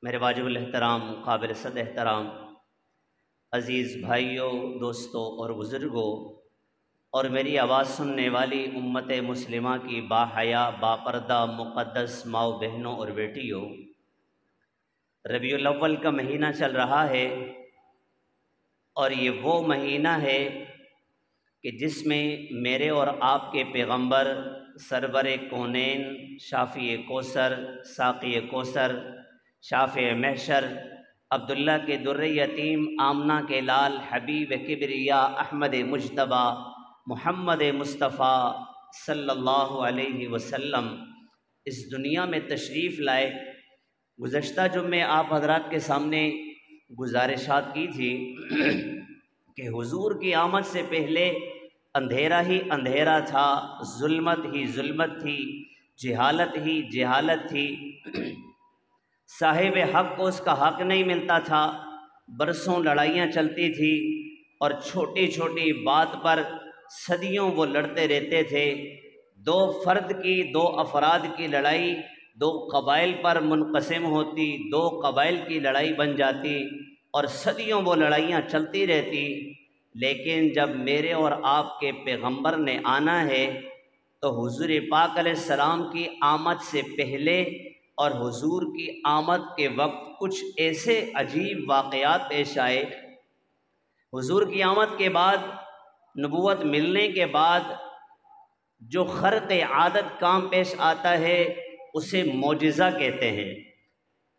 मेरे वाजिबुल एहतराम काबिल सद एहतराम अज़ीज़ भाइयों, दोस्तों और बुज़ुर्गों और मेरी आवाज़ सुनने वाली उम्मत मुस्लिमा की बाहया बापर्दा मुक़द्दस माओ बहनों और बेटियों, रबीउल अव्वल का महीना चल रहा है और ये वो महीना है कि जिसमें मेरे और आपके पैगंबर सरवर कौनैन शाफ़ी कौसर साक़ी कौसर शाफ़े महशर अब्दुल्ला के दुर्र यतीम आमना के लाल हबीब किबरिया अहमद मुज्तबा मुहम्मद मुस्तफ़ा सल्लल्लाहु अलैहि वसल्लम इस दुनिया में तशरीफ़ लाए। गुज़श्ता जुम्मे आप हज़रात के सामने गुजारिशात की थी कि हुजूर की आमद से पहले अंधेरा ही अंधेरा था, जुल्मत ही जुल्मत थी, जहालत ही जहालत थी, साहिब हक़ को उसका हक़ नहीं मिलता था, बरसों लड़ाइयाँ चलती थी और छोटी छोटी बात पर सदियों वो लड़ते रहते थे। दो फ़र्द की, दो अफराद की लड़ाई दो कबाइल पर मुनक़सिम होती, दो कबाइल की लड़ाई बन जाती और सदियों वो लड़ाइयाँ चलती रहती। लेकिन जब मेरे और आपके पैगंबर ने आना है तो हुजूर पाक अलैहिस्सलाम की आमद से पहले और हुजूर की आमद के वक्त कुछ ऐसे अजीब वाक़यात पेश आए। हुजूर की आमद के बाद, नबूवत मिलने के बाद जो खर्क़ आदत काम पेश आता है उसे मोजिज़ा कहते हैं।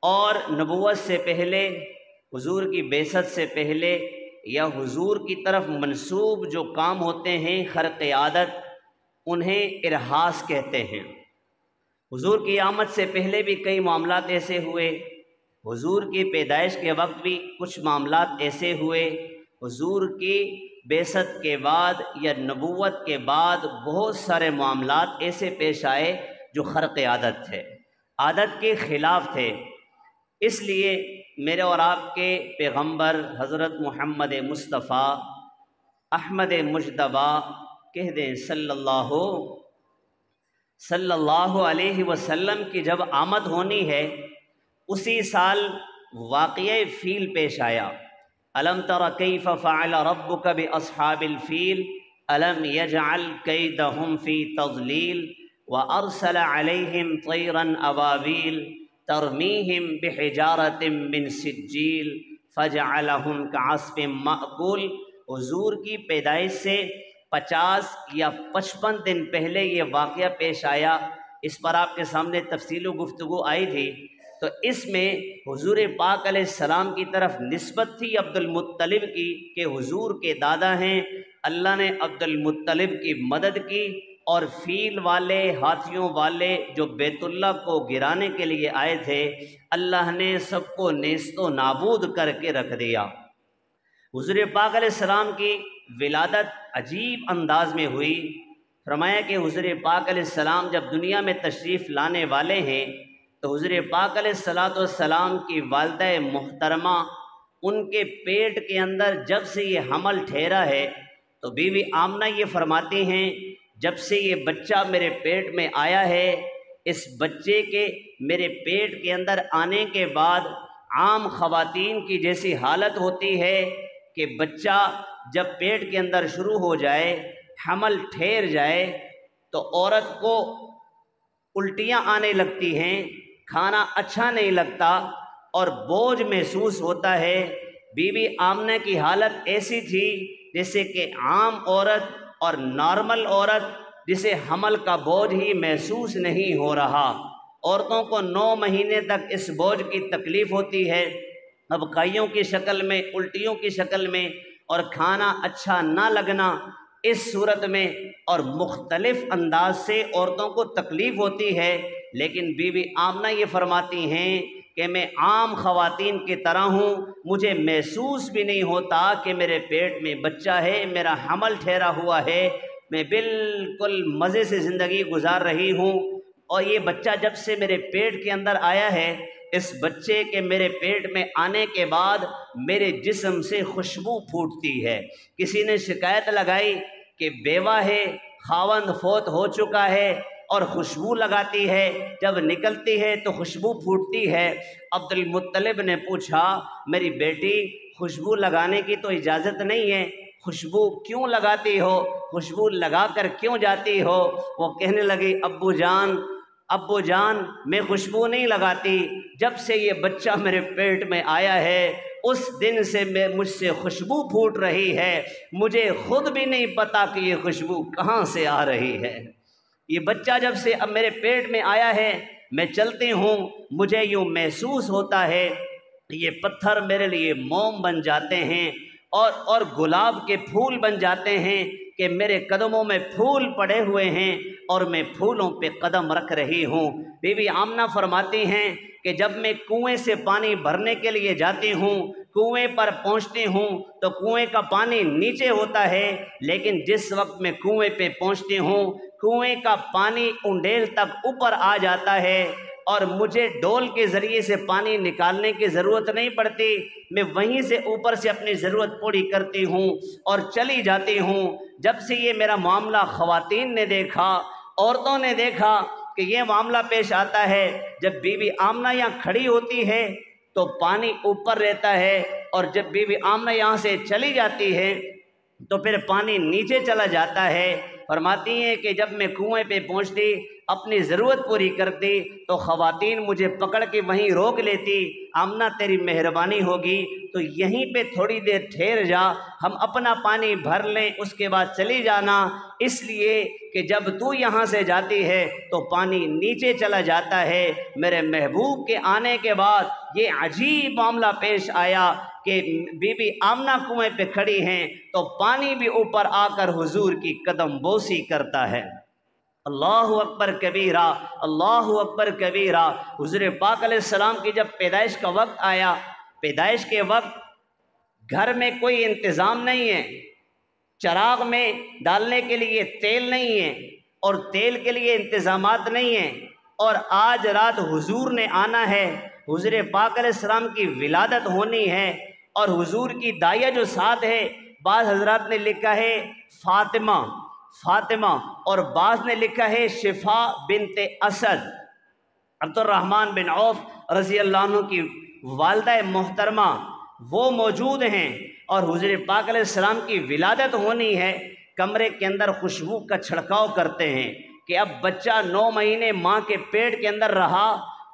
और नबूवत से पहले, हुजूर की बेसत से पहले या हुजूर की तरफ मंसूब जो काम होते हैं खर्क़ आदत, उन्हें इरहास कहते हैं। हुजूर की आमद से पहले भी कई मामलात ऐसे हुए, हुजूर की पैदाइश के वक्त भी कुछ मामलात ऐसे हुए, हुजूर की बेसत के बाद या नबूवत के बाद बहुत सारे मामलात ऐसे पेश आए जो खर्क़ आदत थे, आदत के ख़िलाफ़ थे। इसलिए मेरे और आपके पैगंबर हज़रत मोहम्मद मुस्तफ़ा अहमद मुज्तबा कह दें सल्लल्लाहु अलैहि वसल्लम की जब आमद होनी है, उसी साल वाक़िए फ़ील पेश आया। अलम तरा कैफ़ फ़अल रब्बुक बिअस्हाबिल फ़ील अलम यजअल कैदहुम फ़ी तज़लील व अरसल अलैहिम तैरन अबाबील तरमीहिम बिहिजारतिम मिन सिज्जील फजअलहुम कअस्फ़िम मअकूल। हुजूर की पैदाइश से 50 या 55 दिन पहले ये वाक़या पेश आया। इस पर आपके सामने तफसील गुफ्तगू आई थी। तो इसमें हुजूर पाक अलैहिस्सलाम की तरफ निस्बत थी अब्दुल मुत्तलिब की कि हुजूर के दादा हैं। अल्लाह ने अब्दुल मुत्तलिब की मदद की और फ़ील वाले, हाथियों वाले जो बैतुल्लाह को गिराने के लिए आए थे, अल्लाह ने सबको नेस्तो नाबूद करके रख दिया। हुजूर पाक अलैहिस्सलाम की विलादत अजीब अंदाज में हुई। फरमाया कि हुजूर पाक अलैहिस्सलाम जब दुनिया में तशरीफ़ लाने वाले हैं तो हुजूर पाक अलैहिस्सलाम की वालिदा मुहतरमा, उनके पेट के अंदर जब से ये हमल ठहरा है तो बीवी आमना ये फरमाती हैं, जब से ये बच्चा मेरे पेट में आया है, इस बच्चे के मेरे पेट के अंदर आने के बाद आम ख़वातीन की जैसी हालत होती है कि बच्चा जब पेट के अंदर शुरू हो जाए, हमल ठहर जाए, तो औरत को उल्टियाँ आने लगती हैं, खाना अच्छा नहीं लगता और बोझ महसूस होता है। बीबी आमना की हालत ऐसी थी जैसे कि आम औरत और नॉर्मल औरत जिसे हमल का बोझ ही महसूस नहीं हो रहा। औरतों को 9 महीने तक इस बोझ की तकलीफ़ होती है, अबकाइयों की शक्ल में, उल्टियों की शक्ल में और खाना अच्छा ना लगना। इस सूरत में और मुख्तलिफ़ अंदाज से औरतों को तकलीफ़ होती है। लेकिन बीवी आमना ये फरमाती हैं कि मैं आम ख़वातीन की तरह हूँ, मुझे महसूस भी नहीं होता कि मेरे पेट में बच्चा है, मेरा हमल ठहरा हुआ है, मैं बिल्कुल मज़े से ज़िंदगी गुजार रही हूँ। और ये बच्चा जब से मेरे पेट के अंदर आया है, इस बच्चे के मेरे पेट में आने के बाद मेरे जिस्म से खुशबू फूटती है। किसी ने शिकायत लगाई कि बेवा है, खावंद फोत हो चुका है और खुशबू लगाती है, जब निकलती है तो खुशबू फूटती है। अब्दुल मुत्तलिब ने पूछा, मेरी बेटी खुशबू लगाने की तो इजाज़त नहीं है, खुशबू क्यों लगाती हो, खुशबू लगा कर क्यों जाती हो? वो कहने लगी, अब्बू जान मैं खुशबू नहीं लगाती, जब से ये बच्चा मेरे पेट में आया है उस दिन से मुझसे खुशबू फूट रही है, मुझे खुद भी नहीं पता कि ये खुशबू कहाँ से आ रही है। ये बच्चा जब से अब मेरे पेट में आया है, मैं चलती हूँ मुझे यूँ महसूस होता है ये पत्थर मेरे लिए मोम बन जाते हैं और गुलाब के फूल बन जाते हैं कि मेरे कदमों में फूल पड़े हुए हैं और मैं फूलों पे कदम रख रही हूँ। बीबी आमना फरमाती हैं कि जब मैं कुएं से पानी भरने के लिए जाती हूँ, कुएं पर पहुँचती हूँ तो कुएं का पानी नीचे होता है, लेकिन जिस वक्त मैं कुएं पे पहुँचती हूँ कुएं का पानी उंडेल तक ऊपर आ जाता है और मुझे डोल के ज़रिए से पानी निकालने की ज़रूरत नहीं पड़ती, मैं वहीं से ऊपर से अपनी ज़रूरत पूरी करती हूँ और चली जाती हूँ। जब से ये मेरा मामला ख़वातीन ने देखा, औरतों ने देखा कि ये मामला पेश आता है, जब बीबी आमना यहाँ खड़ी होती है तो पानी ऊपर रहता है और जब बीबी आमना यहाँ से चली जाती है तो फिर पानी नीचे चला जाता है। फरमाती हैं कि जब मैं कुएं पे पहुँचती, अपनी ज़रूरत पूरी करती तो ख़वातीन मुझे पकड़ के वहीं रोक लेती, आमना तेरी मेहरबानी होगी तो यहीं पे थोड़ी देर ठहर जा, हम अपना पानी भर लें उसके बाद चली जाना, इसलिए कि जब तू यहाँ से जाती है तो पानी नीचे चला जाता है। मेरे महबूब के आने के बाद ये अजीब मामला पेश आया कि बीबी आमना कुएं पे खड़ी हैं तो पानी भी ऊपर आकर हुजूर की कदम बोसी करता है। अल्लाहु अकबर कबीरा, अल्लाहु अकबर कबीरा। हुजूर पाक अलैहिस्सलाम की जब पैदाइश का वक्त आया, पैदाइश के वक्त घर में कोई इंतज़ाम नहीं है, चराग में डालने के लिए तेल नहीं है और तेल के लिए इंतज़ामात नहीं है, और आज रात हुजूर ने आना है, हुजूर पाक अलैहिस्सलाम की विलादत होनी है और हुजूर की दाया जो साथ है, बाज़ हज़रात ने लिखा है फातिमा और बाज़ ने लिखा है शिफा बिनते असद, अब्दुर्रहमान बिन औफ रज़ी अल्लाह अन्हु की वालिदा मोहतरमा वो मौजूद हैं और हुज़ूर पाक अलैहिस्सलाम की विलादत होनी है। कमरे के अंदर खुशबू का छिड़काव करते हैं कि अब बच्चा 9 महीने माँ के पेट के अंदर रहा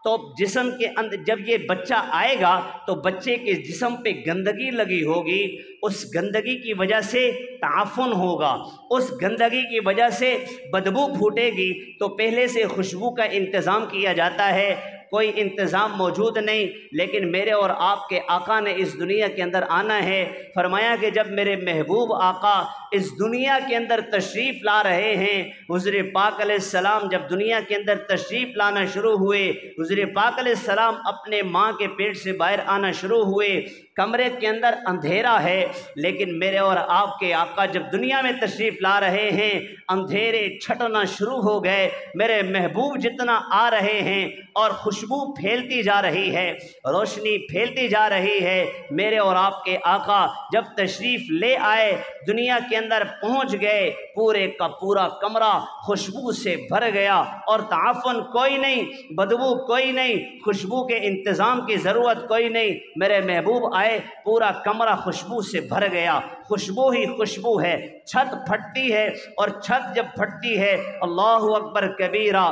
तो जिस्म के अंदर जब ये बच्चा आएगा तो बच्चे के जिस्म पे गंदगी लगी होगी, उस गंदगी की वजह से ताफुन होगा, उस गंदगी की वजह से बदबू फूटेगी, तो पहले से खुशबू का इंतज़ाम किया जाता है। कोई इंतज़ाम मौजूद नहीं, लेकिन मेरे और आपके आका ने इस दुनिया के अंदर आना है। फरमाया कि जब मेरे महबूब आका इस दुनिया के अंदर तशरीफ़ ला रहे हैं, हुज़ूर पाक अलैहिस्सलाम जब दुनिया के अंदर तशरीफ़ लाना शुरू हुए, हुज़ूर पाक अलैहिस्सलाम अपने माँ के पेट से बाहर आना शुरू हुए, कमरे के अंदर अंधेरा है, लेकिन मेरे और आपके आका जब दुनिया में तशरीफ़ ला रहे हैं अंधेरे छटना शुरू हो गए। मेरे महबूब जितना आ रहे हैं और खुशबू फैलती जा रही है, रोशनी फैलती जा रही है। मेरे और आपके आका जब तशरीफ़ ले आए, दुनिया के अंदर पहुंच गए, पूरे का पूरा कमरा खुशबू से भर गया और ताफन कोई नहीं, बदबू कोई नहीं, खुशबू के इंतज़ाम की ज़रूरत कोई नहीं। मेरे महबूब आए, पूरा कमरा खुशबू से भर गया, खुशबू ही खुशबू है। छत फटती है और छत जब फटती है, अल्लाहु अकबर कबीरा,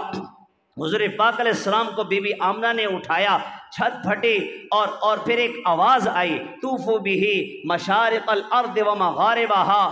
हुज़ूर पाक अलैहिस्सलाम को बीबी आमना ने उठाया, छत फटी और फिर एक आवाज़ आई, तूफ़ू बिही मशारिक़ल अर्ज़ व मग़ारिबहा,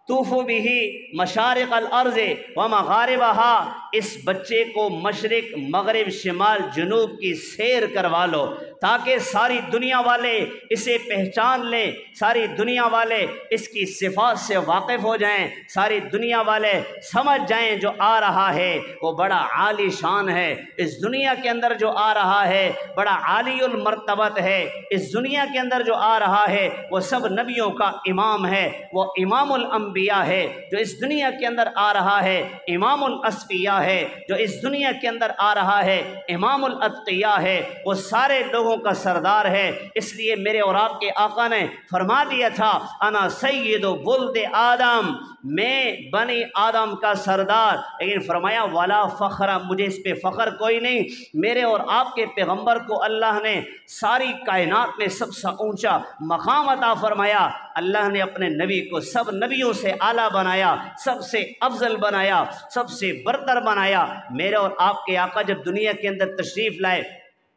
तूफ़ू बिही मशारिक़ल अर्ज़ व मग़ारिबहा। इस बच्चे को मशरिक़ मग़रिब शिमाल जनूब की सैर करवा लो ताकि सारी दुनिया वाले इसे पहचान लें, सारी दुनिया वाले इसकी सिफ़ात से वाकिफ़ हो जाएं, सारी दुनिया वाले समझ जाएं जो आ रहा है वो बड़ा आली शान है। इस दुनिया के अंदर जो आ रहा है बड़ा आलियुल मर्तबत है। इस दुनिया के अंदर जो आ रहा है वो सब नबियों का इमाम है, वो इमामुल अंबिया है। जो इस दुनिया के अंदर आ रहा है इमामुल अस्फिया है, जो इस दुनिया के अंदर आ रहा है इमामुल अत्किया है। वो सारे लोगों लोगों का सरदार है। इसलिए मेरे और आपके आका ने फरमा दिया था, अना सय्यिदु वुल्द आदम, मैं बनी आदम का सरदार। लेकिन फरमाया वाला फ़ख्र, मुझे इस पे फ़ख्र कोई नहीं। मेरे और आपके पैगंबर को अल्लाह ने सारी कायनात में सबसे ऊंचा मकाम अता फरमाया। अल्लाह ने अपने नबी को सब नबियों से आला बनाया, सबसे अफजल बनाया, सबसे बरतर बनाया। मेरे और आपके आका जब दुनिया के अंदर तशरीफ़ लाए,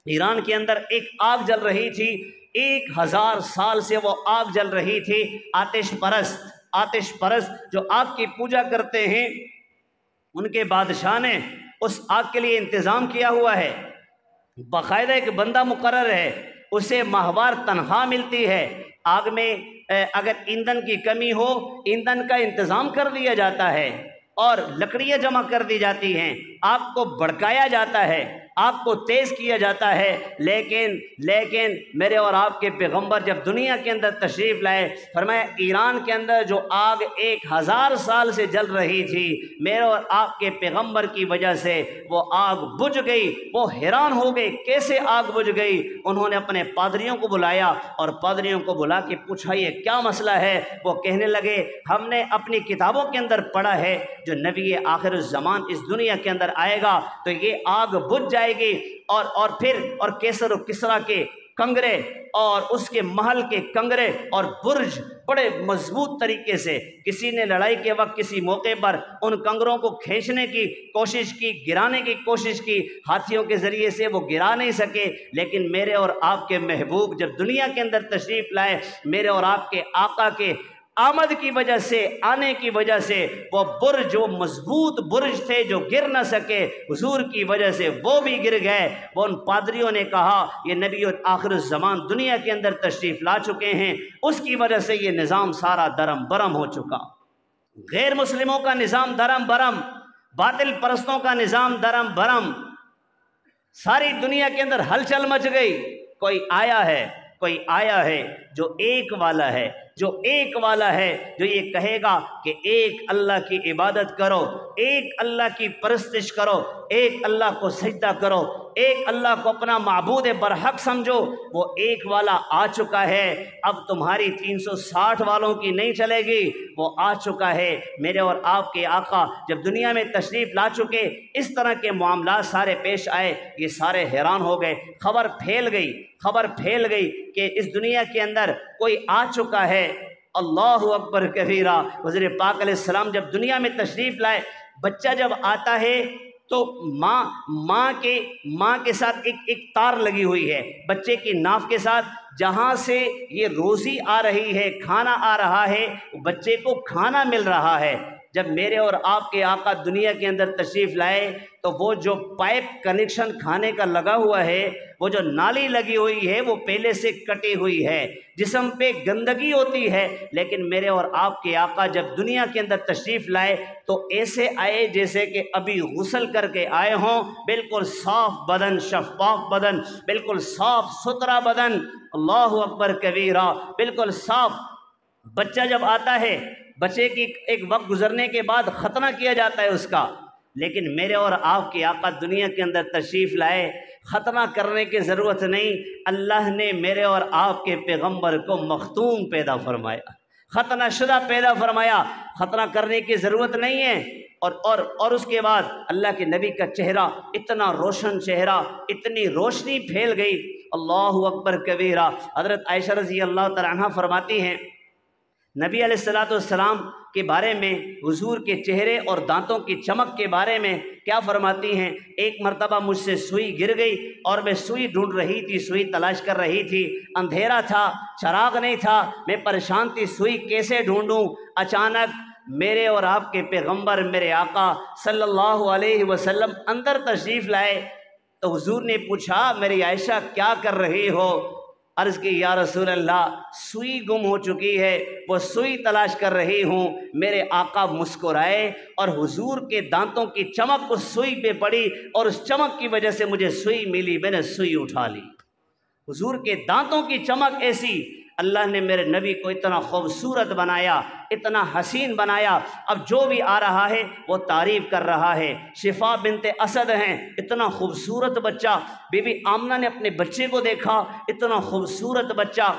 ईरान के अंदर एक आग जल रही थी, 1000 साल से वो आग जल रही थी। आतिश परस्त जो आग की पूजा करते हैं, उनके बादशाह ने उस आग के लिए इंतज़ाम किया हुआ है। बाकायदा एक बंदा मुकर्रर है, उसे माहवार तनख्वाह मिलती है। आग में अगर ईंधन की कमी हो, ईंधन का इंतज़ाम कर दिया जाता है और लकड़ियाँ जमा कर दी जाती हैं। आग को भड़काया जाता है, आग को तेज़ किया जाता है। लेकिन मेरे और आपके पैगंबर जब दुनिया के अंदर तशरीफ़ लाए, फरमाया ईरान के अंदर जो आग 1000 साल से जल रही थी, मेरे और आपके पैगंबर की वजह से वो आग बुझ गई। वो हैरान हो गए, कैसे आग बुझ गई। उन्होंने अपने पादरियों को बुलाया और पादरियों को बुला के पूछा ये क्या मसला है। वो कहने लगे, हमने अपनी किताबों के अंदर पढ़ा है जो नबी आखिर ज़मान इस दुनिया के अंदर आएगा तो ये आग बुझ जाएगी और केसर और किसरा के कंगरे और उसके महल के कंगरे और बुर्ज बड़े मजबूत तरीके से, किसी ने लड़ाई के वक्त किसी मौके पर उन कंगरों को खींचने की कोशिश की, गिराने की कोशिश की, हाथियों के ज़रिए से वो गिरा नहीं सके। लेकिन मेरे और आपके महबूब जब दुनिया के अंदर तशरीफ़ लाए, मेरे और आपके आका के आमद की वजह से, आने की वजह से वो बुर्ज, जो मजबूत बुर्ज थे जो गिर न सके, हुजूर की वजह से वो भी गिर गए। वो उन पादरियों ने कहा ये नबी आखिर ज़मान दुनिया के अंदर तशरीफ़ ला चुके हैं, उसकी वजह से ये निज़ाम सारा दरम बरम हो चुका। गैर मुस्लिमों का निज़ाम दरम बरम, बातिल परस्तों का निज़ाम दरम बरम, सारी दुनिया के अंदर हलचल मच गई। कोई आया है जो एक वाला है, जो ये कहेगा कि एक अल्लाह की इबादत करो, एक अल्लाह की परस्तिश करो, एक अल्लाह को सजदा करो, एक अल्लाह को अपना माबूद बरहक समझो। वो एक वाला आ चुका है। अब तुम्हारी 360 वालों की नहीं चलेगी, वो आ चुका है। मेरे और आपके आका जब दुनिया में तशरीफ़ ला चुके, इस तरह के मामला सारे पेश आए, ये सारे हैरान हो गए। खबर फैल गई कि इस दुनिया के अंदर कोई आ चुका है। अल्लाहु अकबर कबीरा। हुज़ूर पाक अलैहिस्सलाम जब दुनिया में तशरीफ़ लाए, बच्चा जब आता है तो माँ के साथ एक तार लगी हुई है, बच्चे की नाफ के साथ, जहाँ से ये रोज़ी आ रही है, खाना आ रहा है, बच्चे को खाना मिल रहा है। जब मेरे और आपके आका दुनिया के अंदर तशरीफ़ लाए तो वो जो पाइप कनेक्शन खाने का लगा हुआ है, वो जो नाली लगी हुई है, वो पहले से कटी हुई है, जिस्म पे गंदगी होती है। लेकिन मेरे और आपके आका जब दुनिया के अंदर तशरीफ़ लाए तो ऐसे आए जैसे कि अभी गुस्ल करके आए हों, बिल्कुल साफ़ बदन, शफ़ाफ़ बदन, बिल्कुल साफ़ सुथरा बदन। अल्लाहु अकबर कबीरा, बिल्कुल साफ़। बच्चा जब आता है, बच्चे की एक वक्त गुजरने के बाद ख़तना किया जाता है उसका। लेकिन मेरे और आपके आका दुनिया के अंदर तशरीफ़ लाए, ख़तना करने की ज़रूरत नहीं। अल्लाह ने मेरे और आपके पैगंबर को मखतूम पैदा फरमाया, ख़तना शुदा पैदा फरमाया, ख़तना करने की ज़रूरत नहीं है। और उसके बाद अल्लाह के नबी का चेहरा, इतना रोशन चेहरा, इतनी रोशनी फैल गई। अल्लाहु अकबर कबीरा। हज़रत आयशा रज़ी अल्लाह तआला अन्हा फरमाती हैं, नबी अलैहिस्सलाम के बारे में, हुजूर के चेहरे और दांतों की चमक के बारे में क्या फरमाती हैं, एक मरतबा मुझसे सुई गिर गई और मैं सुई ढूंढ रही थी, सुई तलाश कर रही थी, अंधेरा था, चराग नहीं था, मैं परेशान थी, सुई कैसे ढूंढूं। अचानक मेरे और आपके पैगंबर, मेरे आका सल्लल्लाहु अलैहि वसल्लम अंदर तशरीफ़ लाए तो हुजूर ने पूछा, मेरी आयशा क्या कर रही हो। अर्ज़ की, या रसूल अल्लाह, सुई गुम हो चुकी है, वो सुई तलाश कर रही हूँ। मेरे आका मुस्कुराए और हुजूर के दांतों की चमक उस सुई पे पड़ी और उस चमक की वजह से मुझे सुई मिली, मैंने सुई उठा ली। हुजूर के दांतों की चमक ऐसी, अल्लाह ने मेरे नबी को इतना खूबसूरत बनाया, इतना हसीन बनाया। अब जो भी आ रहा है वो तारीफ़ कर रहा है। शिफा बिनते असद हैं, इतना खूबसूरत बच्चा। बीबी आमना ने अपने बच्चे को देखा, इतना खूबसूरत बच्चा,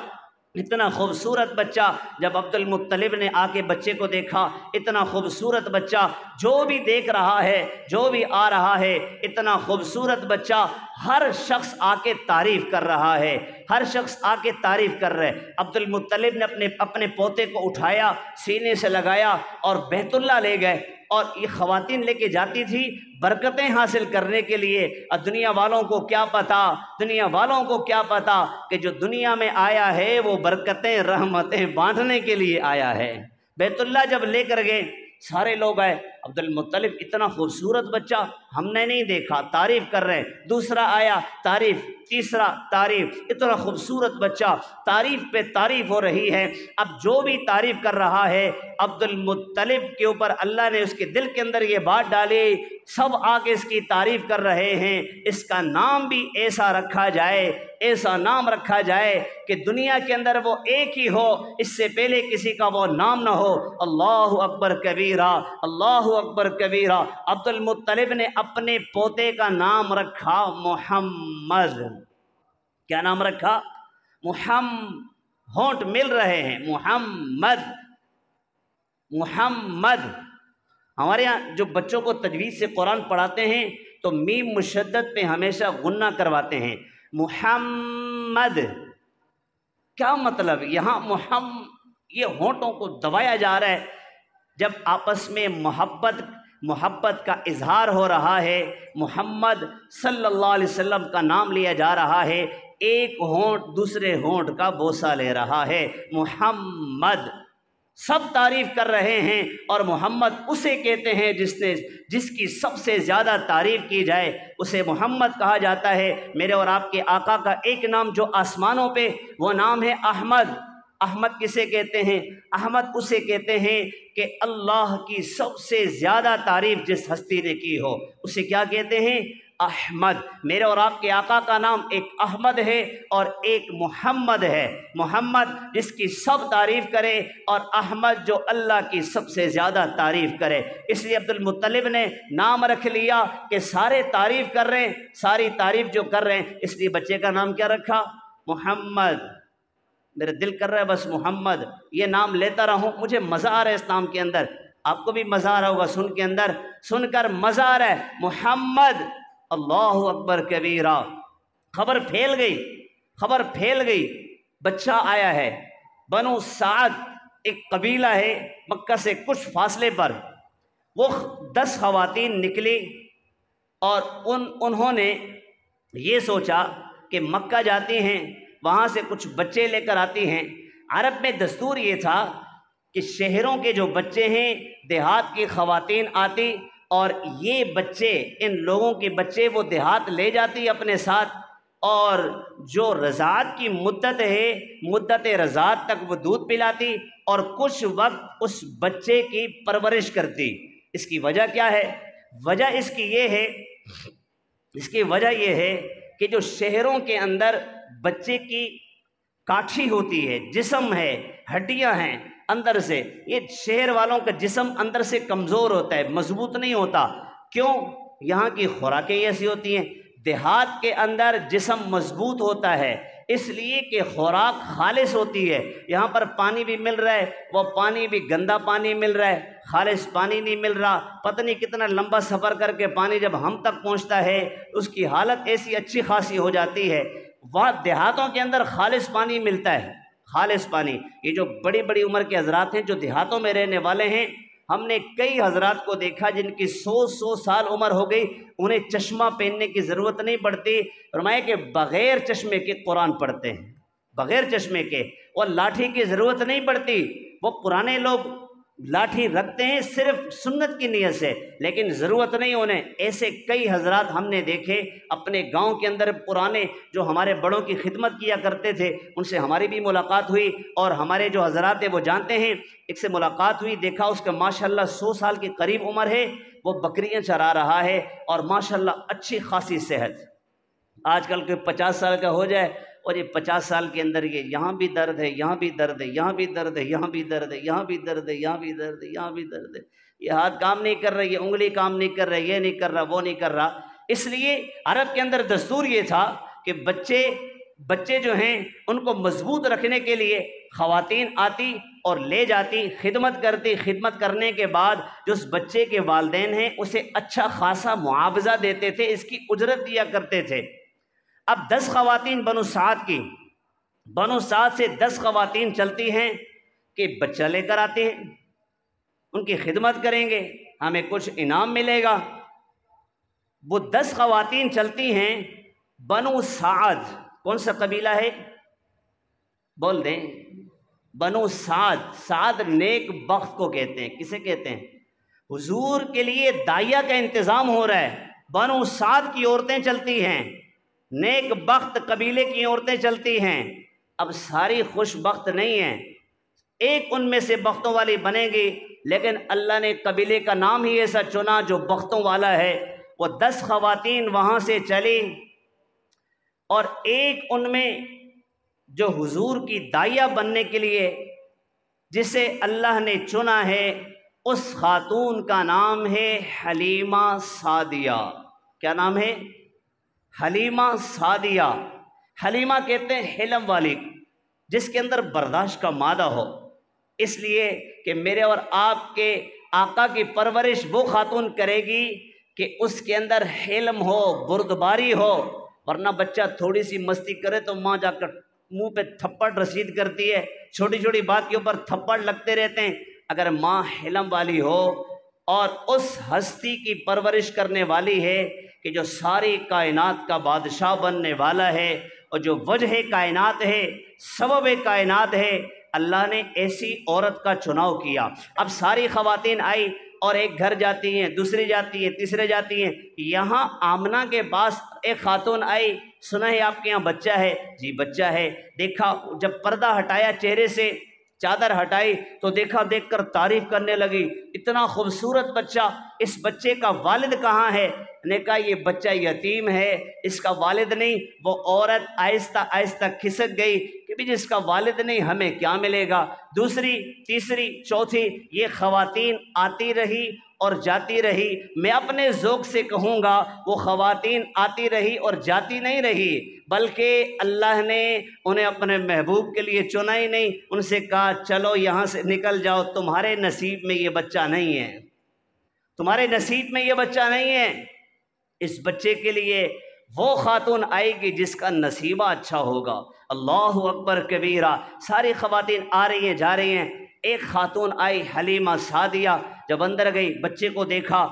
इतना खूबसूरत बच्चा। जब अब्दुल मुत्तलिब ने आके बच्चे को देखा, इतना खूबसूरत बच्चा। जो भी देख रहा है, जो भी आ रहा है, इतना खूबसूरत बच्चा। हर शख्स आके तारीफ़ कर रहा है, हर शख्स आके तारीफ़ कर रहे हैं। अब्दुल मुत्तलिब ने अपने पोते को उठाया, सीने से लगाया और बैतुल्ला ले गए। और ये ख़वातीन लेके जाती थी बरकतें हासिल करने के लिए। और दुनिया वालों को क्या पता, दुनिया वालों को क्या पता कि जो दुनिया में आया है वो बरकतें रहमतें बांटने के लिए आया है। बैतुल्ला जब लेकर गए, सारे लोग आए, अब्दुल मुत्तलिब इतना खूबसूरत बच्चा हमने नहीं देखा, तारीफ़ कर रहे हैं। दूसरा आया, तारीफ़, तीसरा तारीफ़, इतना खूबसूरत बच्चा, तारीफ़ पे तारीफ़ हो रही है। अब जो भी तारीफ़ कर रहा है, अब्दुल मुत्तलिब के ऊपर अल्लाह ने उसके दिल के अंदर ये बात डाली, सब आके इसकी तारीफ़ कर रहे हैं। इसका नाम भी ऐसा रखा जाए, ऐसा नाम रखा जाए कि दुनिया के अंदर वो एक ही हो, इससे पहले किसी का वो नाम ना हो। अल्लाहु अकबर कबीरा, अल्लाहु अकबर कबीरा। अब्दुल मुत्तलिब ने अपने पोते का नाम रखा मोहम्मद। क्या नाम रखा? होंठ मिल रहे हैं, मोहम्मद, मोहम्मद। हमारे यहाँ जो बच्चों को तजवीज़ से कुरान पढ़ाते हैं तो मीम मुशद्दद पे हमेशा गुन्ना करवाते हैं। मुहम्मद क्या मतलब? यहाँ ये होंठों को दबाया जा रहा है। जब आपस में मोहब्बत का इजहार हो रहा है, मोहम्मद सल्लल्लाहु अलैहि वसल्लम का नाम लिया जा रहा है, एक होंठ दूसरे होंठ का बोसा ले रहा है। मोहम्मद, सब तारीफ़ कर रहे हैं। और मोहम्मद उसे कहते हैं जिसकी सबसे ज़्यादा तारीफ़ की जाए, उसे मोहम्मद कहा जाता है। मेरे और आपके आका का एक नाम जो आसमानों पे, वो नाम है अहमद। अहमद किसे कहते हैं? अहमद उसे कहते हैं कि अल्लाह की सबसे ज़्यादा तारीफ़ जिस हस्ती ने की हो, उसे क्या कहते हैं? अहमद। मेरे और आपके आका का नाम एक अहमद है और एक मोहम्मद है। मोहम्मद जिसकी सब तारीफ़ करे और अहमद जो अल्लाह की सबसे ज़्यादा तारीफ़ करे। इसलिए अब्दुल मुत्तलिब ने नाम रख लिया कि सारे तारीफ़ कर रहे हैं, सारी तारीफ़ जो कर रहे हैं, इसलिए बच्चे का नाम क्या रखा? मोहम्मद। मेरा दिल कर रहा है बस मोहम्मद ये नाम लेता रहूं, मुझे मज़ा आ रहा है इस नाम के अंदर। आपको भी मज़ा आ रहा होगा सुनकर मज़ा आ रहा है। मोहम्मद, अल्लाहु अकबर कबीरा। खबर फैल गई, बच्चा आया है। बनु साद एक कबीला है मक्का से कुछ फासले पर। वो 10 ख़वातीन निकली और उन्होंने ये सोचा कि मक्का जाती हैं, वहाँ से कुछ बच्चे लेकर आती हैं। अरब में दस्तूर ये था कि शहरों के जो बच्चे हैं, देहात की ख़वातीन आती और ये बच्चे, इन लोगों के बच्चे वो देहात ले जाती अपने साथ, और जो रज़ात की मुद्दत है, मुद्दत रज़ात तक वो दूध पिलाती और कुछ वक्त उस बच्चे की परवरिश करती। इसकी वजह क्या है? इसकी वजह ये है कि जो शहरों के अंदर बच्चे की काठी होती है, जिस्म है, हड्डियां हैं अंदर से, ये शहर वालों का जिस्म अंदर से कमज़ोर होता है, मजबूत नहीं होता। क्यों? यहाँ की खुराकें ऐसी होती हैं। देहात के अंदर जिस्म मजबूत होता है इसलिए कि खुराक खालिस होती है। यहाँ पर पानी भी मिल रहा है, वो पानी भी गंदा पानी मिल रहा है, खालिस पानी नहीं मिल रहा। पता नहीं कितना लंबा सफ़र करके पानी जब हम तक पहुँचता है उसकी हालत ऐसी अच्छी खासी हो जाती है। वहाँ देहातों के अंदर खालिस पानी मिलता है, खालिस पानी। ये जो बड़ी बड़ी उम्र के हजरात हैं जो देहातों में रहने वाले हैं, हमने कई हजरात को देखा जिनकी 100 साल उम्र हो गई, उन्हें चश्मा पहनने की ज़रूरत नहीं पड़ती। फरमाया कि बग़ैर चश्मे के कुरान पढ़ते हैं, बग़ैर चश्मे के, और लाठी की ज़रूरत नहीं पड़ती। वो पुराने लोग लाठी रखते हैं सिर्फ सुन्नत की नीयत से, लेकिन ज़रूरत नहीं उन्हें। ऐसे कई हजरात हमने देखे अपने गांव के अंदर, पुराने जो हमारे बड़ों की खिदमत किया करते थे, उनसे हमारी भी मुलाकात हुई और हमारे जो हजरात हैं वो जानते हैं। एक से मुलाकात हुई, देखा उसका माशाल्लाह 100 साल के करीब उम्र है, वो बकरियां चरा रहा है और माशाल्लाह अच्छी खासी सेहत। आजकल के 50 साल का हो जाए और ये 50 साल के अंदर ये यहाँ भी दर्द है, यहाँ भी दर्द है, यहाँ भी दर्द है, यहाँ भी दर्द है, यहाँ भी दर्द है, यहाँ भी दर्द है, यहाँ भी दर्द है, ये हाथ काम नहीं कर रहा, ये उंगली काम नहीं कर रहा, ये नहीं कर रहा, वो नहीं कर रहा। इसलिए अरब के अंदर दस्तूर ये था कि बच्चे जो हैं उनको मजबूत रखने के लिए ख़वातीन आती और ले जाती, खिदमत करती। खिदमत करने के बाद जो उस बच्चे के वालिदैन हैं उसे अच्छा खासा मुआवजा देते थे, इसकी उजरत दिया करते थे। अब 10 ख़वातीन बनु साद की, बनु साद से 10 ख़वातीन चलती हैं कि बच्चा लेकर आते हैं, उनकी खिदमत करेंगे, हमें कुछ इनाम मिलेगा। वो 10 ख़वातीन चलती हैं बनु साद। कौन सा कबीला है बोल दें? बनु साद। साद नेक बख्त को कहते हैं। किसे कहते हैं? हुजूर के लिए दाइया का इंतज़ाम हो रहा है, बनु साद की औरतें चलती हैं, नेक बख्त कबीले की औरतें चलती हैं। अब सारी खुश बख्त नहीं हैं, एक उनमें से बख्तों वाली बनेगी, लेकिन अल्लाह ने कबीले का नाम ही ऐसा चुना जो बख्तों वाला है। वो 10 ख़वातीन वहाँ से चली और एक उनमें जो हुजूर की दाइया बनने के लिए जिसे अल्लाह ने चुना है, उस खातून का नाम है हलीमा सादिया। क्या नाम है? हलीमा सादिया। हलीमा कहते हैं हिलम वाली, जिसके अंदर बर्दाश्त का मादा हो, इसलिए कि मेरे और आपके आका की परवरिश वो खातून करेगी कि उसके अंदर हिलम हो, बुर्दबारी हो। वरना बच्चा थोड़ी सी मस्ती करे तो माँ जाकर मुंह पे थप्पड़ रसीद करती है, छोटी छोटी बात के ऊपर थप्पड़ लगते रहते हैं। अगर माँ हिलम वाली हो और उस हस्ती की परवरिश करने वाली है कि जो सारी कायनात का बादशाह बनने वाला है और जो वजह कायनात है, सबब कायनात है, अल्लाह ने ऐसी औरत का चुनाव किया। अब सारी ख़वातीन आई और एक घर जाती हैं, दूसरी जाती है, तीसरे जाती हैं। यहाँ आमना के पास एक खातून आई, सुना है आपके यहाँ बच्चा है? जी बच्चा है। देखा, जब पर्दा हटाया चेहरे से, चादर हटाई तो देखा, देखकर तारीफ करने लगी, इतना खूबसूरत बच्चा, इस बच्चे का वालिद कहाँ है? ने कहा ये बच्चा यतीम है, इसका वालिद नहीं। वो औरत आहिस्ता आहिस्ता खिसक गई कि भी जिसका वालिद नहीं हमें क्या मिलेगा। दूसरी, तीसरी, चौथी, ये ख़वातीन आती रही और जाती रही। मैं अपने ज़ौक़ से कहूँगा वो ख़वातीन आती रही और जाती नहीं रही, बल्कि अल्लाह ने उन्हें अपने महबूब के लिए चुना ही नहीं। उनसे कहा चलो यहाँ से निकल जाओ, तुम्हारे नसीब में ये बच्चा नहीं है, तुम्हारे नसीब में ये बच्चा नहीं है। इस बच्चे के लिए वो खातून आएगी जिसका नसीबा अच्छा होगा। अल्लाहु अकबर कबीरा। सारी ख़वातीन आ रही हैं, जा रही हैं। एक खातून आई हलीमा सादिया, जब अंदर गई बच्चे को देखा,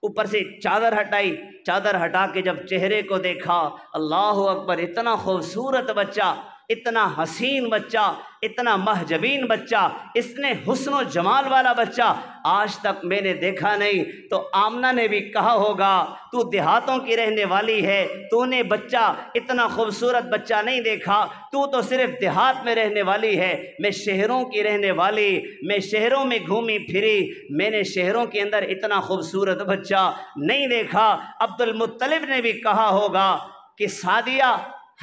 ऊपर से चादर हटाई, चादर हटा के जब चेहरे को देखा, अल्लाहु अकबर, इतना खूबसूरत बच्चा, इतना हसीन बच्चा, इतना महजबीन बच्चा, इसने हुस्न जमाल वाला बच्चा आज तक मैंने देखा नहीं। तो आमना ने भी कहा होगा तू देहातों की रहने वाली है, तूने बच्चा इतना खूबसूरत बच्चा नहीं देखा, तू तो सिर्फ देहात में रहने वाली है, मैं शहरों की रहने वाली, मैं शहरों में घूमी फिरी, मैंने शहरों के अंदर इतना खूबसूरत बच्चा नहीं देखा। अब्दुल मुत्तलिब ने भी कहा होगा कि सादिया,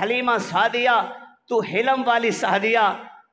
हलीमा सादिया, तू हिलम वाली सादिया,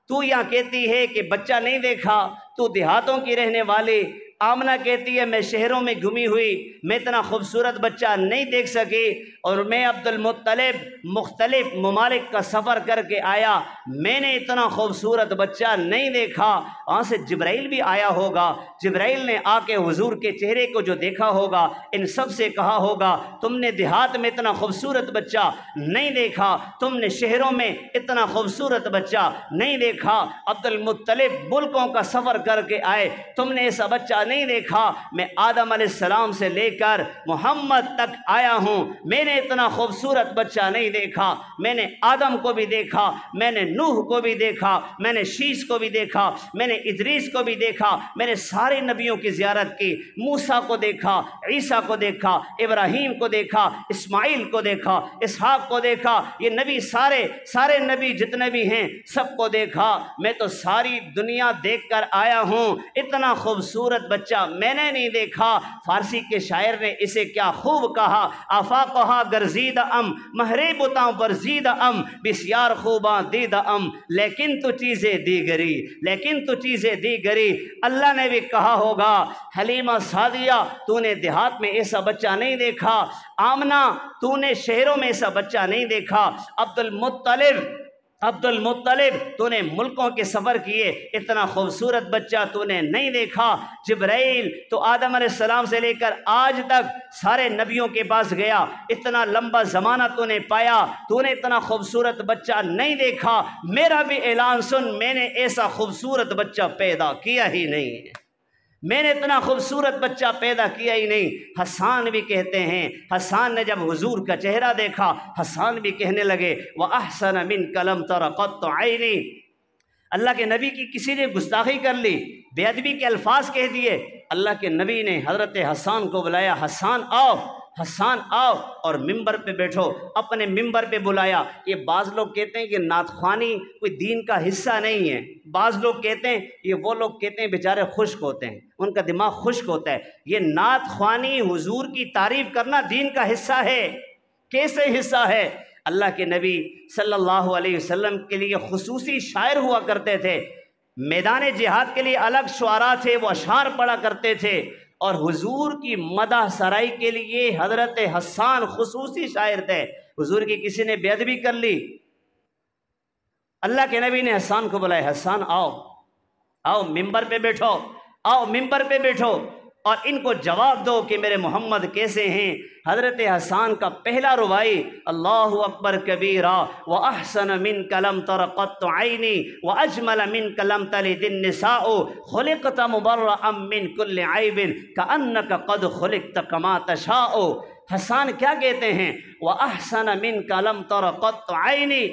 तू यहाँ कहती है कि बच्चा नहीं देखा, तू देहातों की रहने वाली। आमना कहती है मैं शहरों में घूमी हुई, मैं इतना खूबसूरत बच्चा नहीं देख सकी, और मैं अब्दुल मुत्तलिब मुख्तलिफ ममालिक का सफ़र करके आया, मैंने इतना खूबसूरत बच्चा नहीं देखा। वहाँ से जिब्राइल भी आया होगा, जिब्राइल ने आके हुजूर के चेहरे को जो देखा होगा, इन सब से कहा होगा तुमने देहात में इतना खूबसूरत बच्चा नहीं देखा, तुमने शहरों में इतना खूबसूरत बच्चा नहीं देखा। अब्दुल मुत्तलिब मुल्कों का सफ़र करके आए, तुमने ऐसा बच्चा नहीं देखा। मैं आदम अलैहिस्सलाम से लेकर मोहम्मद तक आया हूँ, मैंने इतना खूबसूरत बच्चा नहीं देखा। मैंने आदम को भी देखा, मैंने नूह को भी देखा, मैंने शीश को भी देखा, मैंने इदरीस को भी देखा, मैंने सारे नबियों की ज़ियारत की, मूसा को देखा, ईसा को देखा, इब्राहीम को देखा, इस्माइल को देखा, इसहाक को देखा। ये नबी सारे नबी जितने भी हैं सबको देखा। मैं तो सारी दुनिया देख कर आया हूँ, इतना खूबसूरत बच्चा मैंने नहीं देखा। फारसी के शायर ने इसे क्या खूब कहा, आफाक़हा गर्जीद अम महरे बुतां बरजीद अम बिस्यार खूबा दीद अम लेकिन तो चीज़ें दीगरी, लेकिन तो चीज़ें दीगरी। अल्लाह ने भी कहा होगा, हलीमा सादिया तूने देहात में ऐसा बच्चा नहीं देखा, आमना तूने शहरों में ऐसा बच्चा नहीं देखा, अब्दुल मुत्तलिब तूने मुल्कों के सफ़र किए, इतना खूबसूरत बच्चा तूने नहीं देखा। जिब्राइल तो आदम अलैहिस्सलाम से लेकर आज तक सारे नबियों के पास गया, इतना लंबा ज़माना तूने पाया, तूने इतना खूबसूरत बच्चा नहीं देखा। मेरा भी ऐलान सुन, मैंने ऐसा खूबसूरत बच्चा पैदा किया ही नहीं है, मैंने इतना खूबसूरत बच्चा पैदा किया ही नहीं। हसन भी कहते हैं, हसन ने जब हुजूर का चेहरा देखा, हसन भी कहने लगे व अहसन मिन कलम तरक़त आइनी। अल्लाह के नबी की किसी ने गुस्ताखी कर ली, बेअदबी के अल्फाज कह दिए, अल्लाह के नबी ने हज़रत हसन को बुलाया, हसन आओ, हसन आओ और मिंबर पे बैठो। अपने मिंबर पे बुलाया। ये बाज़ लोग कहते हैं कि नातख़्वानी कोई दीन का हिस्सा नहीं है, बाज़ लोग कहते हैं, ये वो लोग कहते हैं बेचारे खुश्क होते हैं, उनका दिमाग खुश्क होता है। ये नातख़्वानी हुजूर की तारीफ़ करना दीन का हिस्सा है। कैसे हिस्सा है? अल्लाह के नबी सल्लल्लाहु अलैहि वसल्लम के लिए खुसूसी शायर हुआ करते थे, मैदान जिहाद के लिए अलग शुआरा थे, वो अशार पढ़ा करते थे, और हुजूर की मदह सराई के लिए हज़रत हसन खुसूसी शायर थे। हुजूर की किसी ने बेअदबी कर ली, अल्लाह के नबी ने हसन को बुलाया, हसन आओ, आओ मिंबर पे बैठो, आओ मिंबर पे बैठो और इनको जवाब दो कि मेरे मोहम्मद कैसे हैं। हज़रत हसन का पहला रुबाई, अल्लाहु अकबर कबीरा व अहसन मिन कलम तरक़त आइनी व अजमल मिन कलम तलिदिन निसाउ खुलिक़त मुबर्रअम मिन कुल्लि ऐबिन कअन्नक क़द खुलिक़त कमा तशाउ। हसन क्या कहते हैं? व अहसन मिन कलम तरक़त आइनी,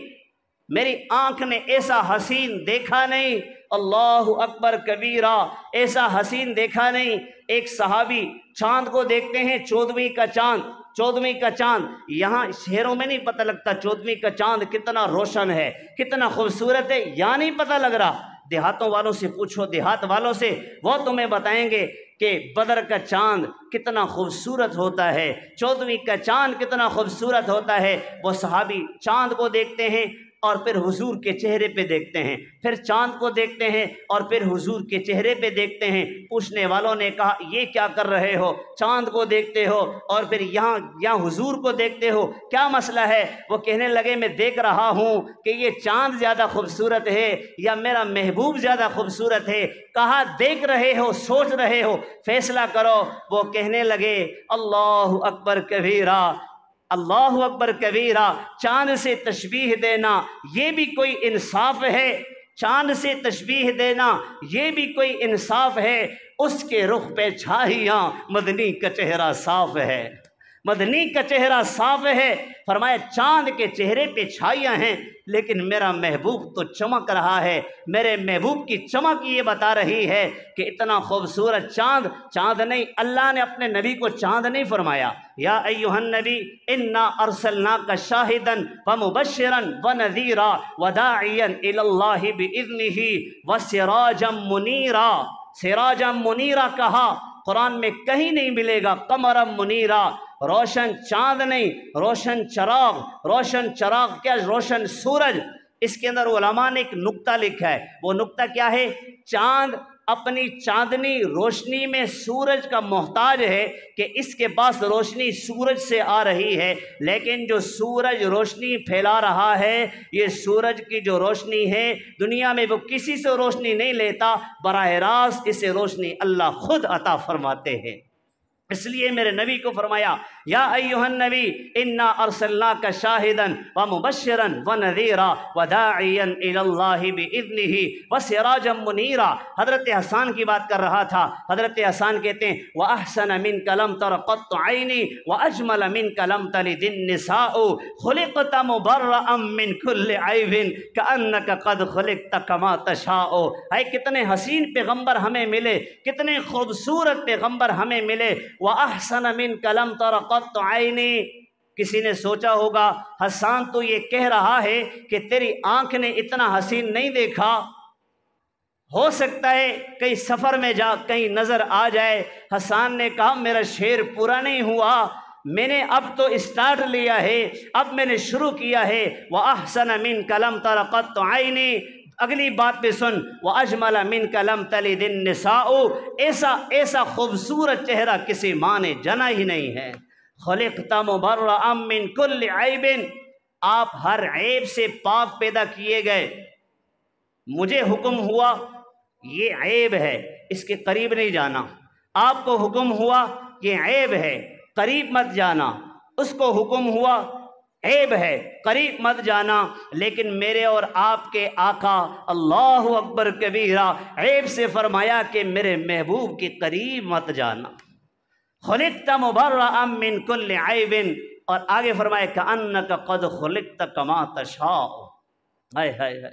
मेरी आँख ने ऐसा हसीन देखा नहीं, अल्लाहु अकबर कबीरा, ऐसा हसीन देखा नहीं। एक सहाबी चांद को देखते हैं, 14वीं का चांद, 14वीं का चांद, यहाँ शहरों में नहीं पता लगता 14वीं का चांद कितना रोशन है, कितना खूबसूरत है, यहाँ नहीं पता लग रहा। देहातों वालों से पूछो, देहात वालों से, वो तुम्हें बताएंगे कि बदर का चांद कितना खूबसूरत होता है, 14वीं का चांद कितना खूबसूरत होता है। वो सहाबी चांद को देखते हैं और फिर हुजूर के चेहरे पे देखते हैं, फिर चांद को देखते हैं और फिर हुजूर के चेहरे पे देखते हैं। पूछने वालों ने कहा, ये क्या कर रहे हो? चांद को देखते हो और फिर यहाँ हुजूर को देखते हो, क्या मसला है? वो कहने लगे, मैं देख रहा हूँ कि ये चांद ज़्यादा खूबसूरत है या मेरा महबूब ज़्यादा खूबसूरत है। कहा देख रहे हो, सोच रहे हो, फैसला करो। वो कहने लगे, अल्लाहु अकबर कबीरा, अल्लाहु अकबर कबीरा, चांद से तशबीह देना ये भी कोई इंसाफ है? चांद से तशबीह देना ये भी कोई इंसाफ है? उसके रुख पे छाहियाँ, मदनी का चेहरा साफ है, मदनी का चेहरा साफ है। फरमाया चांद के चेहरे पे छाइयाँ हैं लेकिन मेरा महबूब तो चमक रहा है। मेरे महबूब की चमक ये बता रही है कि इतना खूबसूरत चांद, चांद नहीं, अल्लाह ने अपने नबी को चांद नहीं फरमाया, या अय्युहन नबी इन्ना अर्सलनाका शाहिदन व मुबश्शिरन व नज़ीरा व दाइयन इलल्लाहि बिइज़्निही व सिराजम मुनीरा। सिराजम मुनीरा कहा, कुरान में कहीं नहीं मिलेगा। कमरम मुनीरा, रोशन चांद नहीं, रोशन चराग। रोशन चराग क्या? रोशन सूरज। इसके अंदर उलमा ने एक नुक्ता लिखा है, वो नुक्ता क्या है? चांद अपनी चांदनी रोशनी में सूरज का मोहताज है कि इसके पास रोशनी सूरज से आ रही है, लेकिन जो सूरज रोशनी फैला रहा है, ये सूरज की जो रोशनी है दुनिया में वो किसी से रोशनी नहीं लेता, बराह रास्त इसे रोशनी अल्लाह खुद अता फरमाते हैं। इसलिए मेरे नबी को फरमाया, या अय्युहन नबी इन्ना अर्सलनाका शाहिदन व मुबश्शिरन व नज़ीरा व दाइयन इलल्लाहि बिइज़्निही व सिराजम मुनीरा। हज़रत हसन की बात कर रहा था। हज़रत हसन कहते हैं, व अहसन मिन कलम तरक़त आइनी व अजमल मिन कलम तलिदिन निसाउ खुलिक़त मुबर्रअम मिन कुल्लि ऐबिन कअन्नका क़द खुलिक़त कमा तशाउ। है कितने हसीन पैगम्बर हमें मिले, कितने खूबसूरत पैगम्बर हमें मिले। व अहसन मिन कलम तरक़त आइनी। किसी ने सोचा होगा, हसन तो ये कह रहा है कि तेरी आंख ने इतना हसीन नहीं देखा, हो सकता है कहीं सफ़र में जा कहीं नज़र आ जाए। हसन ने कहा मेरा शेर पूरा नहीं हुआ, मैंने अब तो स्टार्ट लिया है, अब मैंने शुरू किया है। व अहसन मिन कलम तरक़त आइनी, अगली बात पे सुन, व अजमल मिन कलम तलिदिन निसाओ, ऐसा ऐसा खूबसूरत चेहरा किसी माँ ने जना ही नहीं है। खुलिक़्ता मुबर्रअम मिन कुल्लि ऐबिन, आप हर ऐब से पाक पैदा किए गए। मुझे हुक्म हुआ ये ऐब है, इसके करीब नहीं जाना। आपको हुक्म हुआ ये ऐब है, करीब मत जाना। उसको हुक्म हुआ ऐब है, करीब मत जाना। लेकिन मेरे और आपके आका अल्लाहु अकबर कबीरा ऐब से फरमाया कि मेरे महबूब के करीब मत जाना। खुलिक़्ता मुबर्रअम मिन कुल्लि ऐबिन, और आगे फरमाया कअन्नका क़द खुलिक़्ता कमा तशाअ। हाय हाय हाय,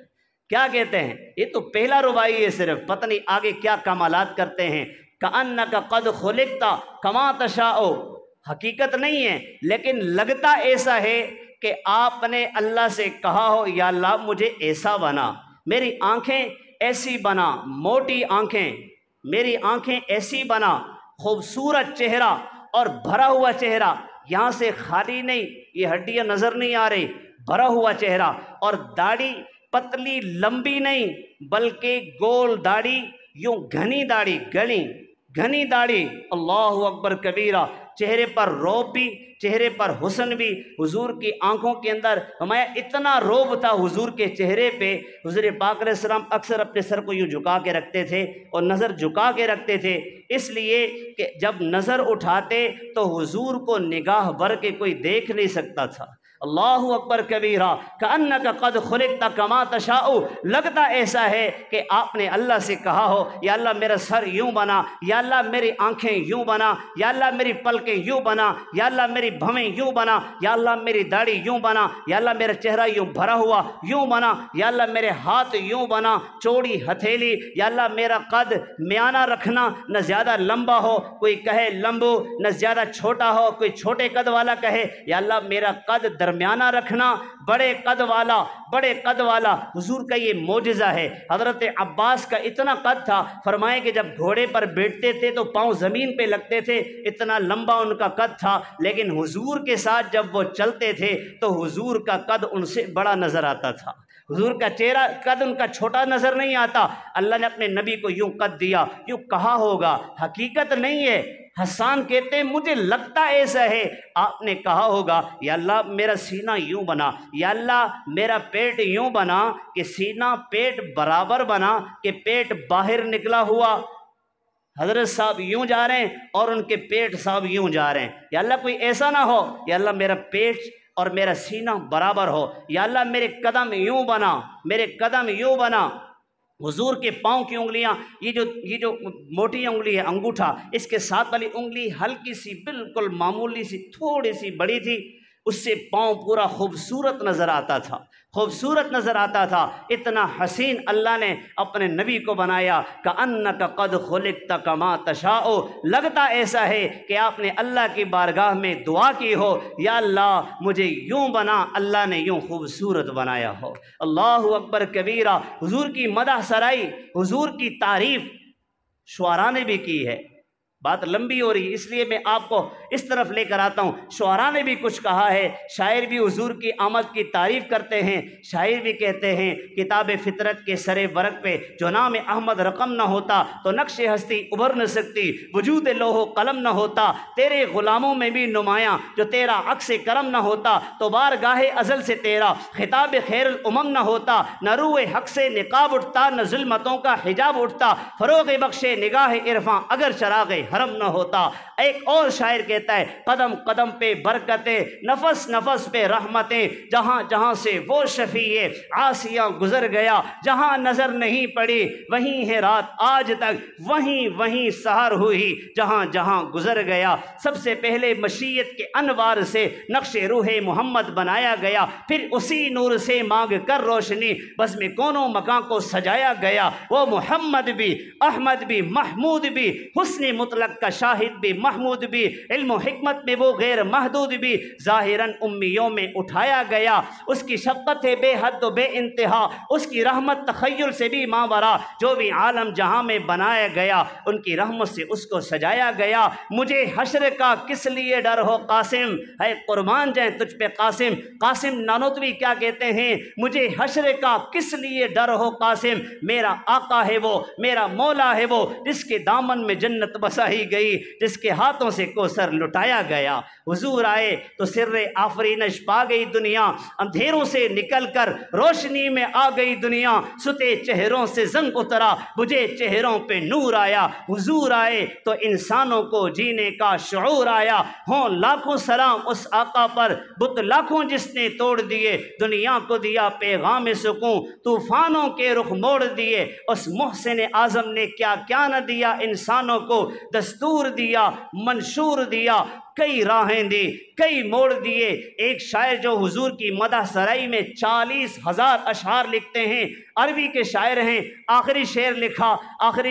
क्या कहते हैं? ये तो पहला रुबाई है सिर्फ, पता नहीं आगे क्या कमालात करते हैं। कअन्नका क़द खुलिक़्ता कमा तशाअ, हकीकत नहीं है लेकिन लगता ऐसा है कि आपने अल्लाह से कहा हो या अल्लाह मुझे ऐसा बना, मेरी आंखें ऐसी बना, मोटी आंखें, मेरी आंखें ऐसी बना, खूबसूरत चेहरा और भरा हुआ चेहरा, यहाँ से खाली नहीं, ये हड्डियाँ नज़र नहीं आ रही, भरा हुआ चेहरा, और दाढ़ी पतली लंबी नहीं बल्कि गोल दाढ़ी, यूं घनी दाढ़ी, घनी दाढ़ी। अल्लाहु अकबर कबीरा, चेहरे पर रौब भी, चेहरे पर हुस्न भी। हुजूर की आंखों के अंदर हमारा इतना रौब था हुजूर के चेहरे पे, हुजूर पाक अलैहिस्सलाम अक्सर अपने सर को यूं झुका के रखते थे और नज़र झुका के रखते थे, इसलिए कि जब नज़र उठाते तो हुजूर को निगाह भर के कोई देख नहीं सकता था। अल्लाहु अकबर कबीरा, कअन्नका क़द खुलिक़्ता कमा तशाअ, लगता ऐसा है कि आपने अल्लाह से कहा हो या अल्लाह मेरा सर यूं बना, या अल्लाह मेरी आंखें यूं बना, या अल्लाह मेरी पलकें यूं बना, या अल्लाह मेरी भवें यूं बना, या अल्लाह मेरी दाढ़ी यूं बना, या अल्लाह मेरा चेहरा यूं भरा हुआ यूं बना, या अल्लाह मेरे हाथ यूं बना, चौड़ी हथेली, या अल्लाह मेरा कद म्याना रखना, न ज़्यादा लंबा हो कोई कहे लंबू, न ज़्यादा छोटा हो कोई छोटे कद वाला कहे, या अल्लाह मेरा कद दरमियाना रखना, बड़े कद वाला। हुजूर का ये मोजिज़ा है। हज़रत अब्बास का इतना कद था, फरमाए कि जब घोड़े पर बैठते थे तो पाँव ज़मीन पे लगते थे, इतना लंबा उनका कद था। लेकिन हुजूर के साथ जब वो चलते थे तो हुजूर का कद उनसे बड़ा नज़र आता था। हुजूर का चेहरा कद उनका छोटा नज़र नहीं आता। अल्लाह ने अपने नबी को यूं कद दिया, यूं कहा होगा, हकीकत नहीं है। हसन कहते हैं मुझे लगता ऐसा है, आपने कहा होगा या अल्लाह मेरा सीना यूं बना, या अल्लाह मेरा पेट यूं बना कि सीना पेट बराबर बना कि पेट बाहर निकला हुआ, हजरत साहब यूं जा रहे हैं और उनके पेट साहब यूं जा रहे हैं, या अल्लाह कोई ऐसा ना हो, या अल्लाह मेरा पेट और मेरा सीना बराबर हो, या अल्लाह मेरे कदम यूं बना, मेरे कदम यूं बना। हुजूर के पाँव की उंगलियां, ये जो मोटी उंगली है अंगूठा, इसके साथ वाली उंगली हल्की सी बिल्कुल मामूली सी थोड़ी सी बड़ी थी, उससे पाँव पूरा खूबसूरत नज़र आता था, खूबसूरत नज़र आता था। इतना हसीन अल्लाह ने अपने नबी को बनाया। कअन्नका क़द खुलिक़्ता कमा तशाअ, लगता ऐसा है कि आपने अल्लाह की बारगाह में दुआ की हो, या अल्लाह मुझे यूं बना, अल्लाह ने यूं खूबसूरत बनाया हो। अल्लाहु अकबर कबीरा। हुजूर की मदह सराई, हुजूर की तारीफ़ शुआरा ने भी की है। बात लंबी हो रही इसलिए मैं आपको इस तरफ लेकर आता हूँ। शुआरा ने भी कुछ कहा है, शायर भी हुजूर की आमद की तारीफ़ करते हैं। शायर भी कहते हैं किताब फितरत के सरे वरक पे जो नाम अहमद रकम न होता तो नक्श हस्ती उभर न सकती, वजूद लोहो कलम न होता तेरे ग़ुलामों में भी नुमायाँ, जो तेरा अक्स करम न होता तो बारगाहे अज़ल से तेरा खिताब खैरुल उमम न होता, न रूए हक से निकाब उठता, न जुल्मतों का हिजाब उठता, फ़रोग़ बख्शे निगाह इरफां अगर चराग़े हरम न होता। एक और शायर कहता है कदम कदम पे बरकतें, नफस नफस पे रहमतें, जहाँ जहाँ से वो शफ़ीए आसिया गुजर गया, जहाँ नज़र नहीं पड़ी वहीं है रात आज तक, वहीं वहीं सहर हुई जहाँ जहाँ गुजर गया। सबसे पहले मशीयत के अनवार से नक्शे रूहे मोहम्मद बनाया गया, फिर उसी नूर से मांग कर रोशनी बस में कोनों मकान को सजाया गया। वो मोहम्मद भी, अहमद भी, महमूद भी, हुस्न मुतलक मुतलक का शाहिद भी, महमूद भी, इल्म हिकमत में वो गैर महदूद भी, ज़ाहिरन उम्मियों में उठाया गया। उसकी शफ़क़त बेहद बे इंतहा, उसकी रहमत तख़य्युल से भी मावरा, जो भी आलम जहाँ में बनाया गया उनकी रहमत से उसको सजाया गया। मुझे हश्र का किस लिए डर हो कासिम, है कुर्बान जाए तुझ पे कासिम। कासिम नानोतवी क्या कहते हैं, मुझे हश्र का किस लिए डर हो कासिम, मेरा आका है वो, मेरा मौला है वो, जिसके दामन में जन्नत बसाई गई, जिसके हाथों से कोसर लुटाया गया। हुजूर आए तो सिर्रे आफरीनश पा गई दुनिया, अंधेरों से निकलकर रोशनी में आ गई दुनिया। सुते चेहरों से जंग उतरा, बुझे चेहरों पे नूर आया। हुजूर आए तो इंसानों को जीने का शऊर आया। हों लाखों सलाम उस आका पर, बुत लाखों जिसने तोड़ दिए, दुनिया को दिया पैगाम सुकून, तूफानों के रुख मोड़ दिए। उस मुहसिन आज़म ने क्या क्या न दिया इंसानों को, दस्तूर दिया, मंशूर दिया, कई राहें दी, कई मोड़ दिए। एक शायर जो हुजूर की मदह सराई में 40,000 अशआर लिखते हैं, अरबी के शायर हैं। आखिरी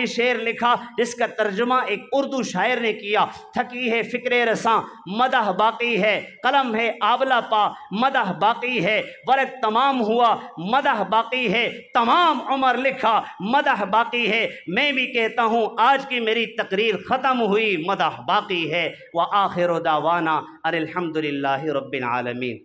शेर लिखा जिसका तर्जुमा एक उर्दू शायर ने किया। थकी है फ़िक्रे रसां, मदह बाकी है, कलम है आंवला पा, मदह बाकी है, वर्क तमाम हुआ, मदह बाकी है, तमाम उम्र लिखा, मदह बाकी है। मैं भी कहता हूँ आज की मेरी तकरीर ख़त्म हुई, मदह बाकी है। व आखिर दावाना अनिल हम्दुलिल्लाहि रब्बिल आलमीन।